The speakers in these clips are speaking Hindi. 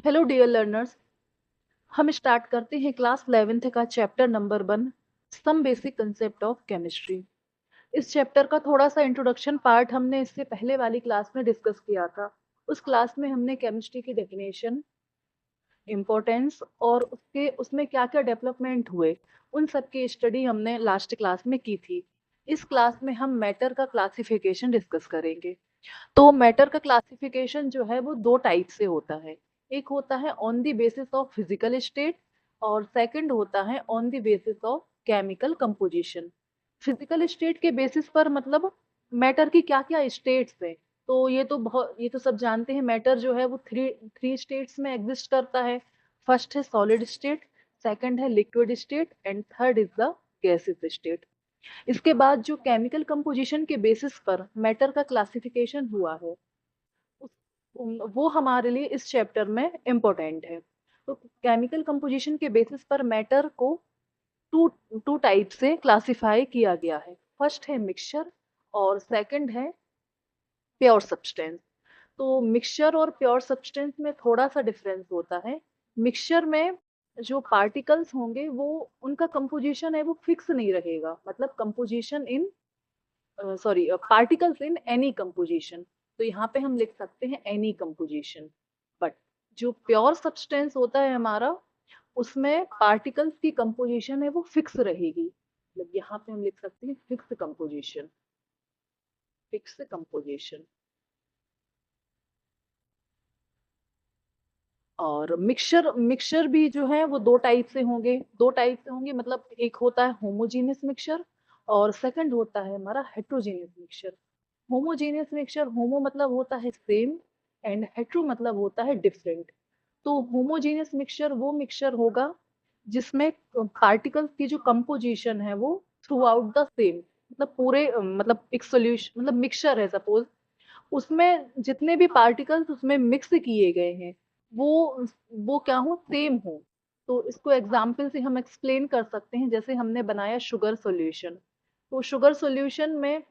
Hello dear learners. हम स्टार्ट करते हैं क्लास 11th का chapter number 1, some basic concept of chemistry. इस चैप्टर का थोड़ा सा इंट्रोडक्शन पार्ट हमने इससे पहले वाली क्लास में डिस्कस किया था। उस क्लास में हमने केमिस्ट्री की डेफिनेशन, इम्पोर्टेंस और उसके उसमें क्या क्या डेवलपमेंट हुए, उन सब की स्टडी हमने लास्ट क्लास में की थी। इस क्लास में हम मैटर का क्लासिफिकेशन डिस्कस करेंगे। तो मैटर का क्लासिफिकेशन जो है वो दो टाइप से होता है। एक होता है on the basis of physical state और सेकंड होता है on the basis of chemical composition. Physical state के बेसिस पर मतलब मैटर की क्या क्या स्टेट्स हैं। तो ये तो सब जानते हैं, मैटर जो है वो थ्री थ्री स्टेट्स में एग्जिस्ट करता है। फर्स्ट है सॉलिड स्टेट, सेकंड है liquid state and third is the gases state. इसके बाद जो केमिकल कंपोजिशन के बेसिस पर मैटर का क्लासिफिकेशन हुआ है वो हमारे लिए इस चैप्टर में इम्पोर्टेंट है। तो केमिकल कंपोजिशन के बेसिस पर मैटर को टू टू टाइप से क्लासिफाई किया गया है। फर्स्ट है मिक्सचर और सेकंड है प्योर सब्सटेंस। तो मिक्सचर और प्योर सब्सटेंस में थोड़ा सा डिफरेंस होता है। मिक्सचर में जो पार्टिकल्स होंगे वो उनका कंपोजिशन है वो फिक्स नहीं रहेगा, मतलब composition in sorry particles in any composition. तो यहाँ पे हम लिख सकते हैं एनी कंपोजिशन। बट जो प्योर सब्सटेंस होता है हमारा, उसमें पार्टिकल्स की कंपोजिशन है वो फिक्स रहेगी। मतलब यहाँ पे हम लिख सकते हैं फिक्स कंपोजिशन, फिक्स कंपोजिशन। और मिक्सचर मिक्सचर भी जो है वो दो टाइप से होंगे, मतलब एक होता है होमोजीनियस मिक्सचर और सेकंड होता है हमारा हेट्रोजीनियस मिक्सचर। होमोजेनियस मिक्सचर, होमो मतलब होता है सेम एंड हेट्रो मतलब होता है डिफरेंट। तो होमोजेनियस मिक्सचर वो मिक्सचर होगा जिसमें पार्टिकल्स की जो कंपोजिशन है वो थ्रू आउट द सेम, मतलब पूरे मतलब एक सोल्यूशन, मतलब मिक्सचर है सपोज, उसमें जितने भी पार्टिकल्स उसमें मिक्स किए गए हैं वो वो क्या हो, सेम हो। तो इसको एग्जाम्पल से हम एक्सप्लेन कर सकते हैं। जैसे हमने बनाया शुगर सॉल्यूशन, तो शुगर सॉल्यूशन में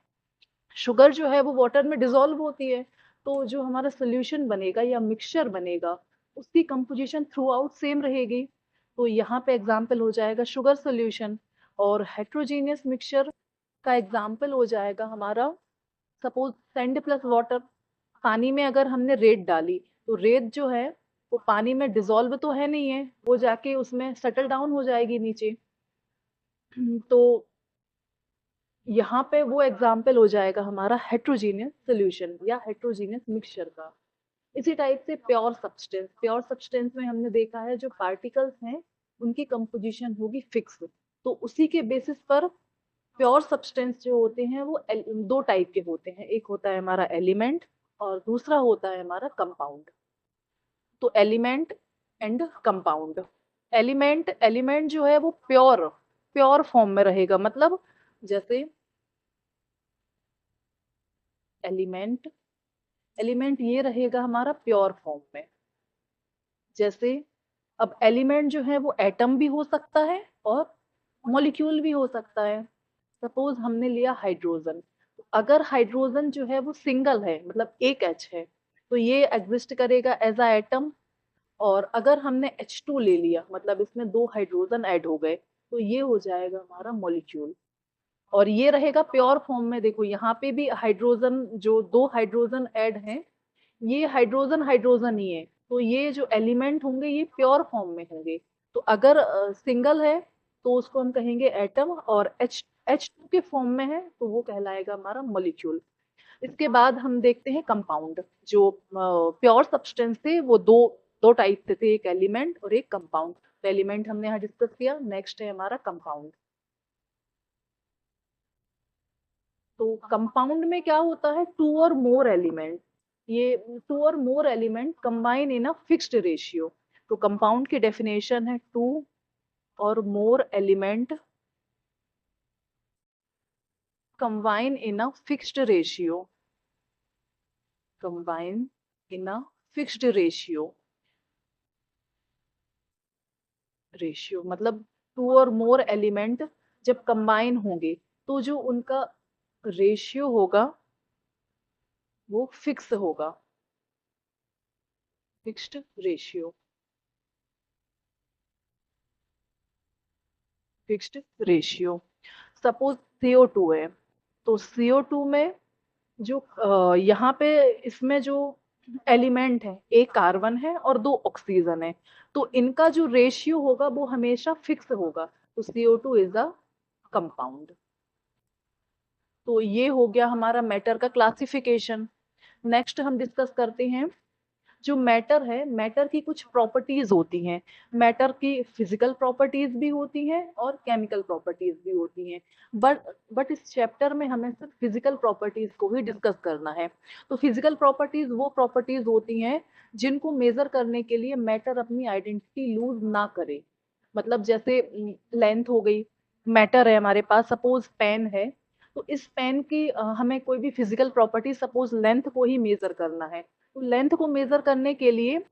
शुगर जो है वो वाटर में डिसॉल्व होती है। तो जो हमारा सोल्यूशन बनेगा या मिक्सचर बनेगा उसकी कंपोजिशन थ्रू आउट सेम रहेगी। तो यहाँ पे एग्जाम्पल हो जाएगा शुगर सोल्यूशन। और हेट्रोजीनियस मिक्सचर का एग्जाम्पल हो जाएगा हमारा, सपोज सैंड प्लस वाटर। पानी में अगर हमने रेत डाली तो रेत जो है वो पानी में डिसॉल्व तो है नहीं है, वो जाके उसमें सेटल डाउन हो जाएगी नीचे। तो यहाँ पे वो एग्जाम्पल हो जाएगा हमारा हेट्रोजीनियस सोल्यूशन या हेट्रोजीनियस मिक्सचर का। इसी टाइप से प्योर सब्सटेंस में हमने देखा है जो पार्टिकल्स हैं उनकी कंपोजिशन होगी फिक्स। तो उसी के बेसिस पर प्योर सब्सटेंस जो होते हैं वो दो टाइप के होते हैं, एक होता है हमारा एलिमेंट और दूसरा होता है हमारा कंपाउंड। तो element and compound. Element element जो है वो प्योर प्योर फॉर्म में रहेगा, मतलब जैसे एलिमेंट एलिमेंट ये रहेगा हमारा प्योर फॉर्म में। जैसे अब एलिमेंट जो है वो एटम भी हो सकता है और मॉलिक्यूल भी हो सकता है। सपोज हमने लिया हाइड्रोजन, तो अगर हाइड्रोजन जो है वो सिंगल है, मतलब एक एच है, तो ये एग्जिस्ट करेगा एज अ एटम। और अगर हमने H2 ले लिया, मतलब इसमें दो हाइड्रोजन ऐड हो गए, तो ये हो जाएगा हमारा मॉलिक्यूल। और ये रहेगा प्योर फॉर्म में। देखो यहाँ पे भी हाइड्रोजन, जो दो हाइड्रोजन ऐड हैं, ये हाइड्रोजन हाइड्रोजन ही है, तो ये जो एलिमेंट होंगे ये प्योर फॉर्म में होंगे। तो अगर सिंगल है तो उसको हम कहेंगे एटम, और H2 के फॉर्म में है तो वो कहलाएगा हमारा मॉलिक्यूल। इसके बाद हम देखते हैं कंपाउंड। जो प्योर सब्सटेंस थे वो दो दो टाइप के थे, एक एलिमेंट और एक कंपाउंड। तो एलिमेंट हमने यहाँ डिस्कस किया, नेक्स्ट है हमारा कंपाउंड। तो कंपाउंड में क्या होता है, टू और मोर एलिमेंट, ये टू और मोर element combine in a fixed ratio. तो कंपाउंड की डेफिनेशन है टू और मोर element combine in a fixed ratio, combine in a fixed ratio मतलब टू और मोर एलिमेंट जब कंबाइन होंगे तो जो उनका रेशियो होगा वो फिक्स होगा। Fixed ratio, fixed ratio. Suppose CO2 है, तो CO2 में जो यहाँ पे इसमें जो एलिमेंट है, एक कार्बन है और दो ऑक्सीजन है, तो इनका जो रेशियो होगा वो हमेशा फिक्स होगा। तो CO2 इज अ कंपाउंड। तो ये हो गया हमारा मैटर का क्लासिफिकेशन। नेक्स्ट हम डिस्कस करते हैं जो मैटर है, मैटर की कुछ प्रॉपर्टीज होती हैं। मैटर की फिजिकल प्रॉपर्टीज भी होती हैं और केमिकल प्रॉपर्टीज भी होती हैं। बट इस चैप्टर में हमें सिर्फ फिजिकल प्रॉपर्टीज को ही डिस्कस करना है। तो फिजिकल प्रॉपर्टीज वो प्रॉपर्टीज होती हैं जिनको मेजर करने के लिए मैटर अपनी आइडेंटिटी लूज ना करे। मतलब जैसे लेंथ हो गई, मैटर है हमारे पास, सपोज पेन है, तो इस पेन की हमें कोई भी फिजिकल प्रॉपर्टी, सपोज लेंथ को ही मेजर करना है, तो लेंथ को मेजर करने के लिए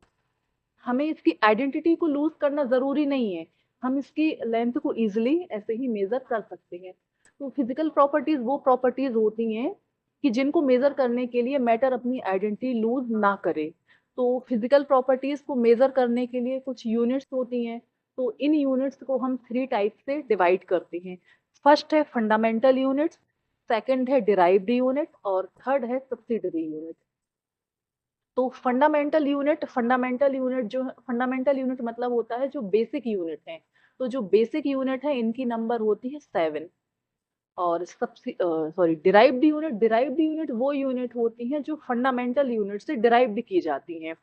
हमें इसकी आइडेंटिटी को लूज करना जरूरी नहीं है। हम इसकी लेंथ को इजिली ऐसे ही मेजर कर सकते हैं। तो फिजिकल प्रॉपर्टीज वो प्रॉपर्टीज होती हैं कि जिनको मेजर करने के लिए मैटर अपनी आइडेंटिटी लूज ना करे। तो फिजिकल प्रॉपर्टीज को मेजर करने के लिए कुछ यूनिट्स होती हैं। तो इन यूनिट्स को हम 3 टाइप से डिवाइड करते हैं। फर्स्ट है फंडामेंटल यूनिट्स, सेकंड है डिराइव्ड यूनिट और थर्ड है सब्सिडरी यूनिट। तो फंडामेंटल यूनिट मतलब होता है जो बेसिक यूनिट है। तो जो बेसिक यूनिट है इनकी नंबर होती है 7। और डिराइव्ड यूनिट वो यूनिट होती हैं जो फंडामेंटल यूनिट से डिराइव्ड की जाती हैं।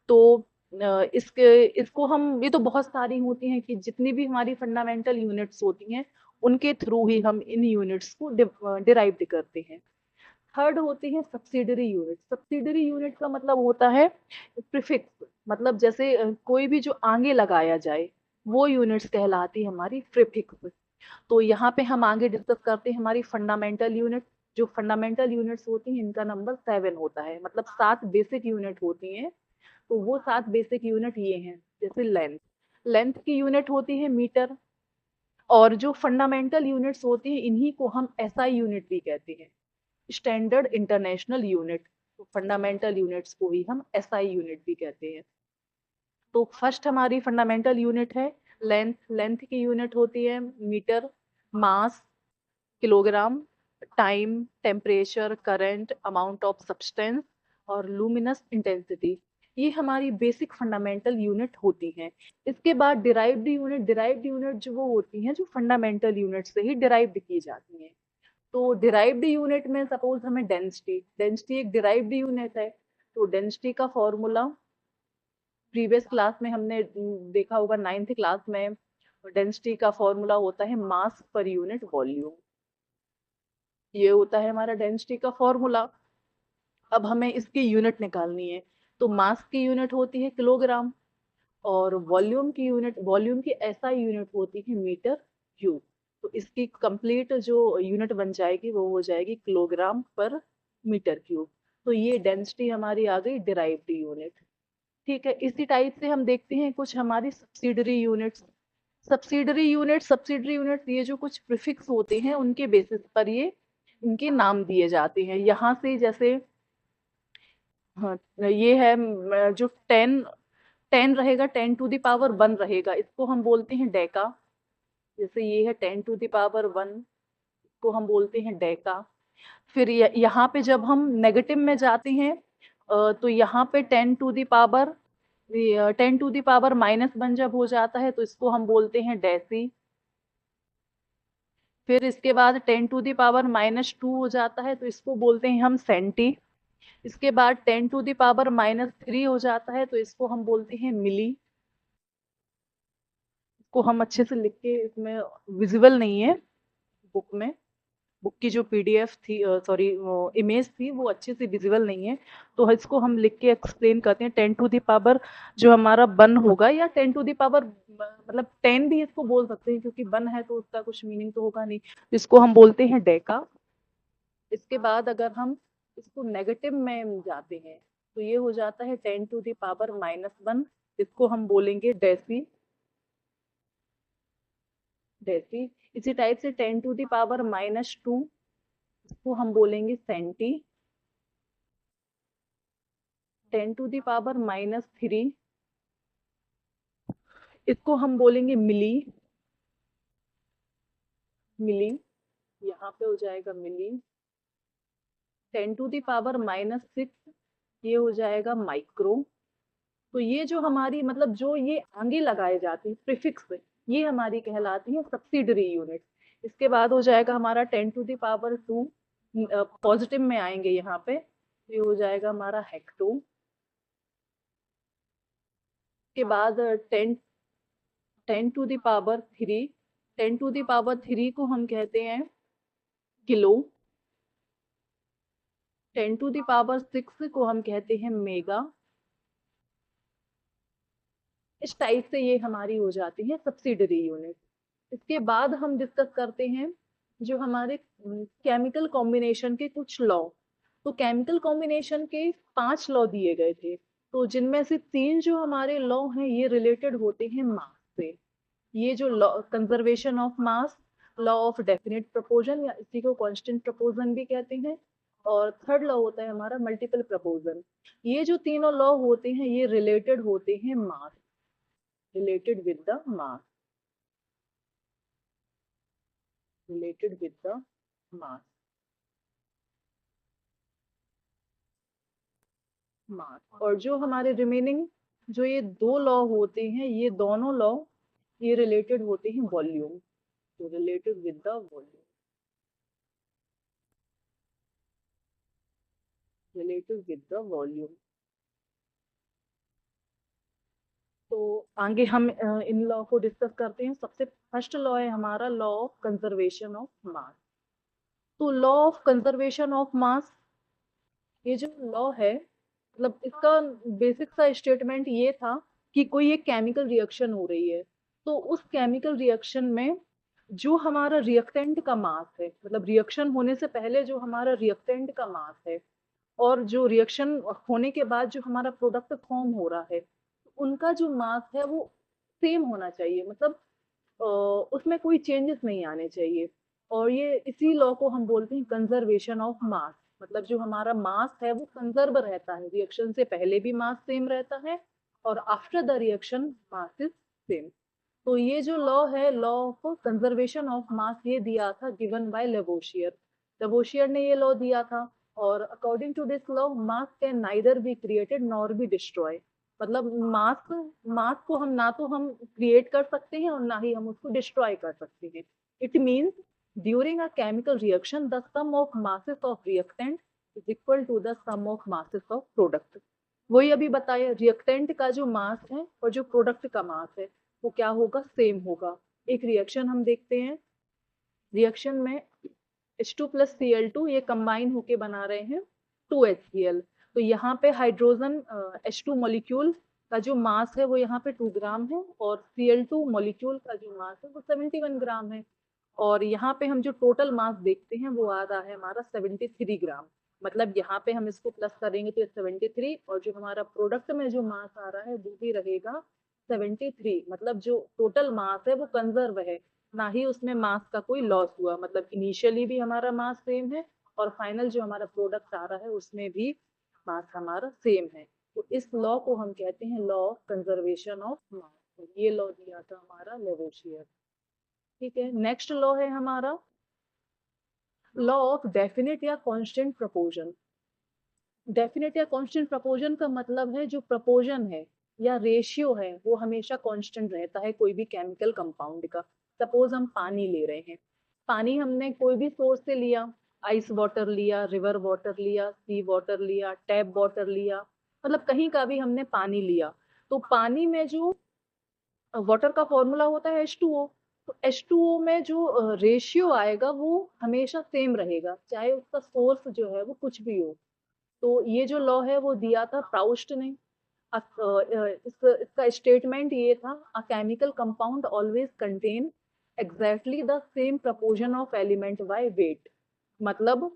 तो इसको हम, ये तो बहुत सारी होती हैं कि जितनी भी हमारी फंडामेंटल यूनिट्स होती हैं उनके थ्रू ही हम इन यूनिट्स को डिराइव्ड करते हैं। थर्ड होती है सब्सिडरी यूनिट। सब्सिडरी यूनिट का मतलब होता है प्रीफिक्स, मतलब जैसे कोई भी जो आगे लगाया जाए वो यूनिट्स कहलाती है हमारी प्रीफिक्स। तो यहाँ पे हम आगे डिस्कस करते हैं हमारी फंडामेंटल यूनिट। जो फंडामेंटल यूनिट्स होती हैं इनका नंबर 7 होता है, मतलब 7 बेसिक यूनिट होती हैं। तो वो 7 बेसिक यूनिट ये हैं, जैसे लेंथ, लेंथ की यूनिट होती है मीटर। और जो फंडामेंटल यूनिट्स होती हैं इन्हीं को हम SI यूनिट भी कहते हैं, स्टैंडर्ड इंटरनेशनल यूनिट। तो फंडामेंटल यूनिट्स को ही हम SI यूनिट भी कहते हैं। तो फर्स्ट हमारी फंडामेंटल यूनिट है लेंथ। लेंथ की यूनिट होती है metre, mass, kilogram, time, temperature, current, amount of substance और लुमिनस इंटेंसिटी। ये हमारी बेसिक फंडामेंटल यूनिट होती हैं। इसके बाद डिराइव्ड यूनिट जो वो होती हैं जो फंडामेंटल यूनिट से ही डिराइव्ड की जाती हैं। तो डिराइव्ड यूनिट में सपोज हमें डेंसिटी, डेंसिटी एक डिराइव्ड यूनिट है। तो डेंसिटी का फॉर्मूला प्रीवियस क्लास में हमने देखा होगा, 9th क्लास में। डेंसिटी का फॉर्मूला होता है मास पर यूनिट वॉल्यूम। ये होता है हमारा डेंसिटी का फॉर्मूला। अब हमें इसकी यूनिट निकालनी है। तो मास की यूनिट होती है किलोग्राम और वॉल्यूम की ऐसा यूनिट होती है मीटर क्यूब। तो इसकी कंप्लीट जो यूनिट बन जाएगी वो हो जाएगी किलोग्राम पर मीटर क्यूब। तो ये डेंसिटी हमारी आ गई डिराइव्ड यूनिट। ठीक है, इसी टाइप से हम देखते हैं कुछ हमारी सब्सिडरी यूनिट्स। सब्सिडरी यूनिट्स ये जो कुछ प्रीफिक्स होते हैं उनके बेसिस पर ये इनके नाम दिए जाते हैं। यहाँ से जैसे हाँ, ये है जो 10 रहेगा, 10 टू द पावर 1 रहेगा, इसको हम बोलते हैं डेका। जैसे ये है 10 टू द पावर 1, को हम बोलते हैं डेका। फिर यहाँ पे जब हम नेगेटिव में जाते हैं तो यहाँ पे 10 टू द पावर -1 जब हो जाता है तो इसको हम बोलते हैं डेसी। फिर इसके बाद 10 टू द पावर -2 हो जाता है तो इसको बोलते हैं हम सेंटी। इसके बाद 10 टू द पावर -3 हो जाता है तो इसको हम बोलते हैं मिली। इसको हम अच्छे से लिख के, इसमें विजिबल नहीं है बुक में, बुक की जो PDF थी, सॉरी इमेज थी, वो अच्छे से विजिबल नहीं है। तो इसको हम लिख के एक्सप्लेन करते हैं 10 टू द पावर जो हमारा 1 होगा, या 10 टू द पावर मतलब 10 भी इसको बोल सकते हैं क्योंकि 1 है तो उसका कुछ मीनिंग तो होगा नहीं। इसको हम बोलते हैं डेका। इसके बाद अगर हम इसको नेगेटिव में जाते हैं तो ये हो जाता है 10 टू द पावर -1, इसको हम बोलेंगे डेसी। डेसी। इसी टाइप से 10 टू द पावर -2, इसको हम बोलेंगे सेंटी। 10⁻³ इसको हम बोलेंगे मिली, मिली, यहाँ पे हो जाएगा मिली। 10⁻⁻6 ये हो जाएगा माइक्रो। तो ये जो हमारी मतलब जो ये आगे लगाए जाते हैं प्रीफिक्स, ये हमारी कहलाती है सब्सिडरी यूनिट। इसके बाद हो जाएगा हमारा 10⁻², पॉजिटिव में आएंगे यहाँ पे, ये हो जाएगा हमारा हेक्टो। के बाद 10⁻³ 10⁻³ को हम कहते हैं किलो। 10⁻6 को हम कहते हैं मेगा। इस टाइप से ये हमारी हो जाती है सब्सिडरी यूनिट। इसके बाद हम डिस्कस करते हैं जो हमारे केमिकल कॉम्बिनेशन के कुछ लॉ। तो केमिकल कॉम्बिनेशन के 5 लॉ दिए गए थे, तो जिनमें से 3 जो हमारे लॉ हैं ये रिलेटेड होते हैं मास से। ये जो law conservation of mass, law of definite proportion या इसी को कांस्टेंट प्रोपोर्शन भी कहते हैं, और थर्ड लॉ होता है हमारा मल्टीपल प्रोपोर्शन। ये जो तीनों लॉ होते हैं ये रिलेटेड होते हैं mass, related with the mass, related with the mass, mass. और जो हमारे रिमेनिंग जो ये 2 लॉ होते हैं, ये दोनों लॉ ये रिलेटेड होते हैं वॉल्यूम, तो related with the volume, related with the volume. तो आगे हम इन लॉ को डिस्कस करते हैं। सबसे फर्स्ट लॉ है हमारा law of conservation of mass. तो law of conservation of mass, ये जो लॉ है मतलब इसका बेसिक सा स्टेटमेंट ये था कि कोई एक केमिकल रिएक्शन हो रही है, तो उस केमिकल रिएक्शन में जो हमारा रिएक्टेंट का मास है, मतलब रिएक्शन होने से पहले जो हमारा रिएक्टेंट का मास है और जो रिएक्शन होने के बाद जो हमारा प्रोडक्ट फॉर्म हो रहा है, उनका जो मास है वो सेम होना चाहिए, मतलब उसमें कोई चेंजेस नहीं आने चाहिए। और ये इसी लॉ को हम बोलते हैं कंजर्वेशन ऑफ मास। मतलब जो हमारा मास है वो कंजर्व रहता है, रिएक्शन से पहले भी मास सेम रहता है और after the reaction mass is same. तो ये जो लॉ है, law of conservation of mass, ये दिया था गिवन बाय लेवोशियर। लेवोशियर ने ये लॉ दिया था, और according to this law mass can neither be created nor be destroy. मतलब मास मास को हम ना तो हम क्रिएट कर सकते हैं और ना ही हम उसको डिस्ट्रॉय कर सकते हैं। It means during a chemical reaction the sum of masses of reactant is equal to the sum of masses of product. वही अभी बताया, रिएक्टेंट का जो मास है और जो प्रोडक्ट का मास है वो क्या होगा, सेम होगा। एक रिएक्शन हम देखते हैं, रिएक्शन में H2 + Cl2 ये कंबाइन होके बना रहे हैं 2HCl। तो यहाँ पे हाइड्रोजन H2 मॉलिक्यूल का जो मास है वो यहाँ पे 2 ग्राम है, और Cl2 मॉलिक्यूल का जो मास है वो 71 ग्राम है। और यहाँ पे हम जो टोटल मास देखते हैं वो आ रहा है हमारा 73 ग्राम। मतलब यहाँ पे हम इसको प्लस करेंगे तो 73, और जो हमारा प्रोडक्ट में जो मास आ रहा है वो भी रहेगा 73। मतलब जो टोटल मास है वो कंजर्व है, ना ही उसमें मास का कोई लॉस हुआ। मतलब इनिशियली भी हमारा मास सेम है और फाइनल जो हमारा प्रोडक्ट आ रहा है उसमें भी मास हमारा सेम है। तो इस लॉ को हम कहते हैं law of conservation of mass. ये लॉ दिया था हमारा लेवोशियर। ठीक है, नेक्स्ट लॉ है हमारा लॉ ऑफ डेफिनेट या कांस्टेंट प्रोपोर्शन। डेफिनेट या कांस्टेंट प्रोपोर्शन का मतलब है जो प्रोपोर्शन है या रेशियो है वो हमेशा कांस्टेंट रहता है कोई भी केमिकल कंपाउंड का। सपोज हम पानी ले रहे हैं, पानी हमने कोई भी सोर्स से लिया, आइस वाटर लिया, रिवर वाटर लिया, सी वाटर लिया, टैप वाटर लिया, मतलब कहीं का भी हमने पानी लिया, तो पानी में जो वाटर का फॉर्मूला होता है H2O। तो H2O में जो रेशियो आएगा वो हमेशा सेम रहेगा, चाहे उसका सोर्स जो है वो कुछ भी हो। तो ये जो लॉ है वो दिया था प्राउस्ट ने। इसका स्टेटमेंट ये था, a chemical compound always contain exactly the same proportion of element by weight. मतलब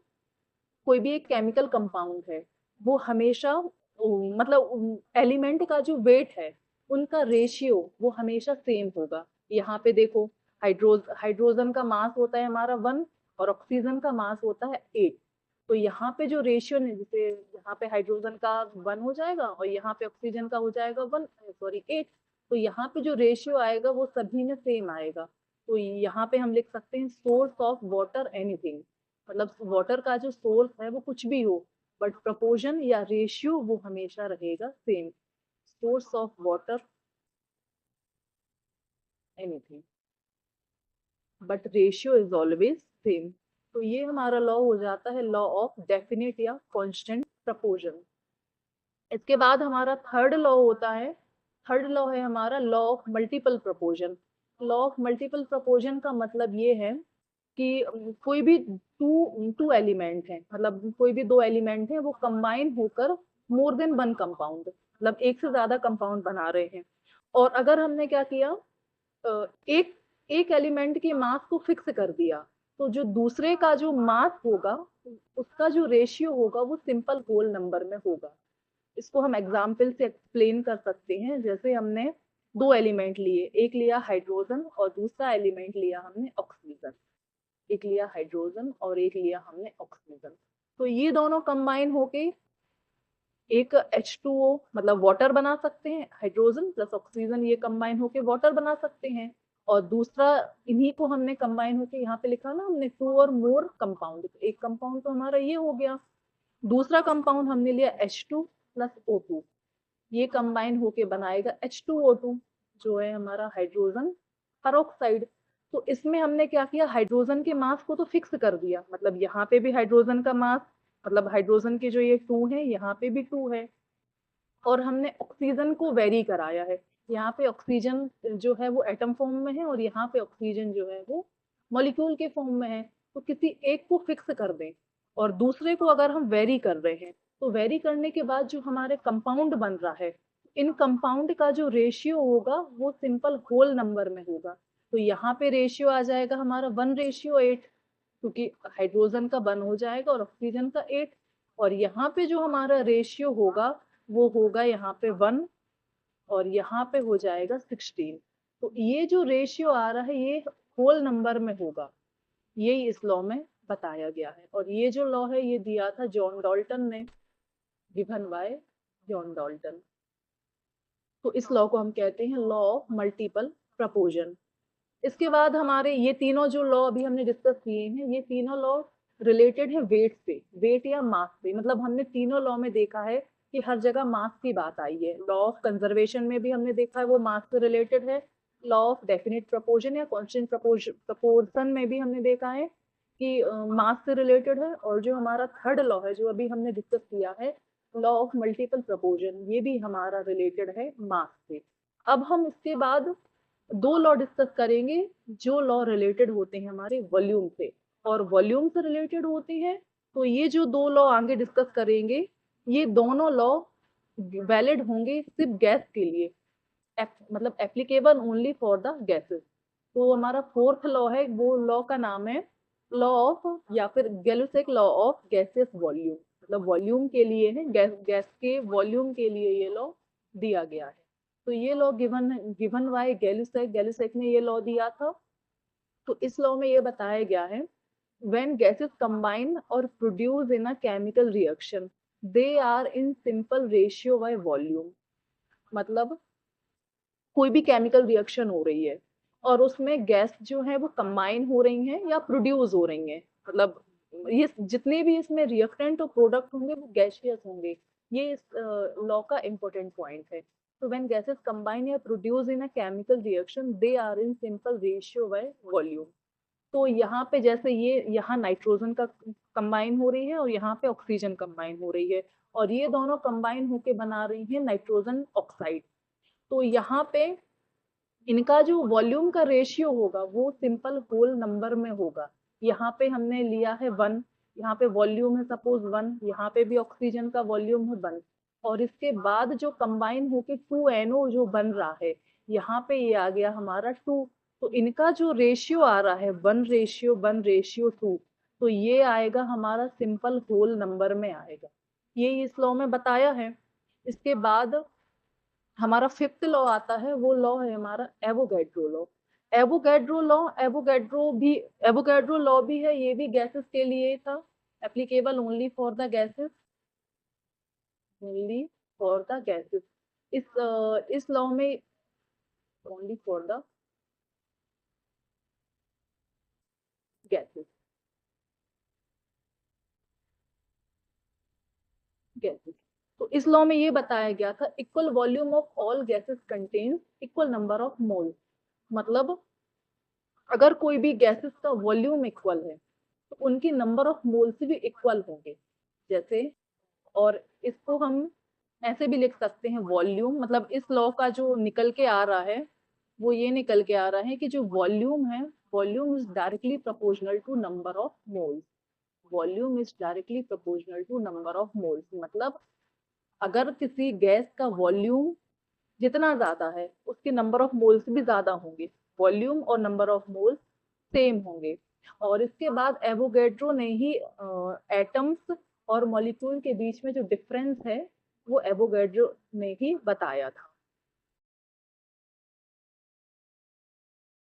कोई भी एक केमिकल कंपाउंड है वो हमेशा मतलब एलिमेंट का जो वेट है उनका रेशियो वो हमेशा सेम होगा। यहाँ पे देखो, हाइड्रोजन का मास होता है हमारा 1 और ऑक्सीजन का मास होता है 8। तो यहाँ पे जो रेशियो ने, जैसे यहाँ पे हाइड्रोजन का 1 हो जाएगा और यहाँ पे ऑक्सीजन का हो जाएगा 8, तो यहाँ पे जो रेशियो आएगा वो सभी में सेम आएगा। तो यहाँ पे हम लिख सकते हैं सोर्स ऑफ वाटर एनीथिंग, मतलब वाटर का जो सोर्स है वो कुछ भी हो, बट प्रपोर्शन या रेशियो वो हमेशा रहेगा same. Source of water anything but ratio is always same. तो ये हमारा लॉ हो जाता है लॉ ऑफ डेफिनेट या कांस्टेंट प्रपोर्शन। इसके बाद हमारा थर्ड लॉ होता है, थर्ड लॉ है हमारा law of multiple proportion. Law of multiple proportion का मतलब ये है कि कोई भी टू एलिमेंट है, मतलब कोई भी दो एलिमेंट है, वो कंबाइन होकर मोर देन वन कंपाउंड, मतलब एक से ज्यादा कंपाउंड बना रहे हैं। और अगर हमने क्या किया, एक एक एलिमेंट के मास को फिक्स कर दिया, तो जो दूसरे का जो मास होगा उसका जो रेशियो होगा वो सिंपल होल नंबर में होगा। इसको हम एग्जाम्पल से एक्सप्लेन कर सकते हैं। जैसे हमने दो एलिमेंट लिए, एक लिया हाइड्रोजन और दूसरा एलिमेंट लिया हमने ऑक्सीजन, एक लिया हाइड्रोजन और एक लिया हमने ऑक्सीजन। तो ये दोनों कंबाइन होके एक H2O मतलब वाटर बना सकते हैं, हाइड्रोजन प्लस ऑक्सीजन ये कंबाइन होके वाटर बना सकते हैं। और दूसरा, इन्हीं को हमने कंबाइन होके यहाँ पे लिखा ना हमने टू और मोर कंपाउंड, एक कंपाउंड तो हमारा ये हो गया, दूसरा कंपाउंड हमने लिया H2 प्लस O2, ये कंबाइन होके बनाएगा H2O2 जो है हमारा हाइड्रोजन पेरोक्साइड। तो इसमें हमने क्या किया, हाइड्रोजन के मास को तो फिक्स कर दिया, मतलब यहाँ पे भी हाइड्रोजन का मास, मतलब हाइड्रोजन के जो ये 2 है यहाँ पे भी 2 है, और हमने ऑक्सीजन को वेरी कराया है। यहाँ पे ऑक्सीजन जो है वो एटम फॉर्म में है और यहाँ पे ऑक्सीजन जो है वो मॉलिक्यूल के फॉर्म में है। तो किसी एक को फिक्स कर दें और दूसरे को अगर हम वेरी कर रहे हैं, तो वेरी करने के बाद जो हमारे कंपाउंड बन रहा है, इन कंपाउंड का जो रेशियो होगा वो सिंपल होल नंबर में होगा। तो यहाँ पे रेशियो आ जाएगा हमारा 1:8, क्योंकि हाइड्रोजन का 1 हो जाएगा और ऑक्सीजन का 8। और यहाँ पे जो हमारा रेशियो होगा वो होगा यहाँ पे 1 और यहाँ पे हो जाएगा 16। तो ये जो रेशियो आ रहा है ये होल नंबर में होगा, यही इस लॉ में बताया गया है। और ये जो लॉ है ये दिया था जॉन डाल्टन ने, गिवन बाय जॉन डाल्टन। तो इस लॉ को हम कहते हैं लॉ ऑफ मल्टीपल प्रपोर्शन। इसके बाद हमारे ये तीनों जो लॉ अभी हमने डिस्कस किए हैं, ये तीनों लॉ रिलेटेड है वेट से, वेट या मास से। मतलब हमने तीनों लॉ में देखा है कि हर जगह मास की बात आई है। लॉ ऑफ कंजर्वेशन में भी हमने देखा है वो मास से रिलेटेड है। लॉ ऑफ डेफिनेट प्रपोर्शन या कांस्टेंट प्रपोर्शन में भी हमने देखा है कि मास से रिलेटेड है। और जो हमारा थर्ड लॉ है जो अभी हमने डिस्कस किया है, लॉ ऑफ मल्टीपल प्रपोर्शन, ये भी हमारा रिलेटेड है मास से। अब हम इसके बाद दो लॉ डिस्कस करेंगे जो लॉ रिलेटेड होते हैं हमारे वॉल्यूम से, और वॉल्यूम से रिलेटेड होते हैं। तो ये जो दो लॉ आगे डिस्कस करेंगे, ये दोनों लॉ वैलिड होंगे सिर्फ गैस के लिए, मतलब applicable only for the gases. तो हमारा फोर्थ लॉ है, वो लॉ का नाम है लॉ ऑफ या फिर Gay-Lussac law of gases volume, मतलब वॉल्यूम के लिए है, गैस के वॉल्यूम के लिए ये लॉ दिया गया है। तो ये law given by Gay-Lussac, Gay-Lussac ने ये लॉ दिया था। तो इस लॉ में ये बताया गया है, when gases combine or produce in a chemical reaction they are in simple ratio by volume। मतलब कोई भी केमिकल रिएक्शन हो रही है और उसमें गैस जो है वो कंबाइन हो रही हैं या प्रोड्यूस हो रही हैं, मतलब ये जितने भी इसमें रिएक्टेंट और प्रोडक्ट होंगे वो गैसियस होंगे। ये इस लॉ का इम्पोर्टेंट पॉइंट है। तो व्हेन गैसेस कंबाइन या produce in a chemical reaction they are in simple ratio by volume. तो यहाँ पे जैसे ये यहाँ नाइट्रोजन का कंबाइन हो रही है और यहाँ पे ऑक्सीजन कंबाइन हो रही है, और ये दोनों कंबाइन होके बना रही है नाइट्रोजन ऑक्साइड। तो यहाँ पे इनका जो वॉल्यूम का रेशियो होगा वो सिंपल होल नंबर में होगा। यहाँ पे हमने लिया है 1, यहाँ पे वॉल्यूम है सपोज 1, यहाँ पे भी ऑक्सीजन का वॉल्यूम है 1, और इसके बाद जो कंबाइन होके 2NO जो बन रहा है, यहाँ पे ये आ गया हमारा 2। तो इनका जो रेशियो आ रहा है 1:1:2, तो ये आएगा हमारा सिंपल होल नंबर में आएगा। ये इस लॉ में बताया है। इसके बाद हमारा फिफ्थ लॉ आता है, वो लॉ है हमारा Avogadro law. Avogadro law, Avogadro law भी है, ये भी गैसेस के लिए था। Applicable only for the gases, only for the gases. इस लॉ में only for the gases, gases. तो इस लॉ में ये बताया गया था equal volume of all gases contains equal number of mole. मतलब अगर कोई भी गैसेस का वॉल्यूम इक्वल है तो उनकी नंबर ऑफ मोल्स भी इक्वल होंगे। जैसे, और इसको हम ऐसे भी लिख सकते हैं वॉल्यूम, मतलब इस लॉ का जो निकल के आ रहा है वो ये निकल के आ रहा है कि जो वॉल्यूम है, volume is directly proportional to number of moles. Volume is directly proportional to number of moles. मतलब अगर किसी गैस का वॉल्यूम जितना ज्यादा है उसके नंबर ऑफ मोल्स भी ज्यादा होंगे, वॉल्यूम और नंबर ऑफ मोल्स सेम होंगे। और इसके बाद एवोगैड्रो ने ही एटम्स और मॉलिक्यूल के बीच में जो डिफरेंस है वो एवोगैड्रो ने ही बताया था।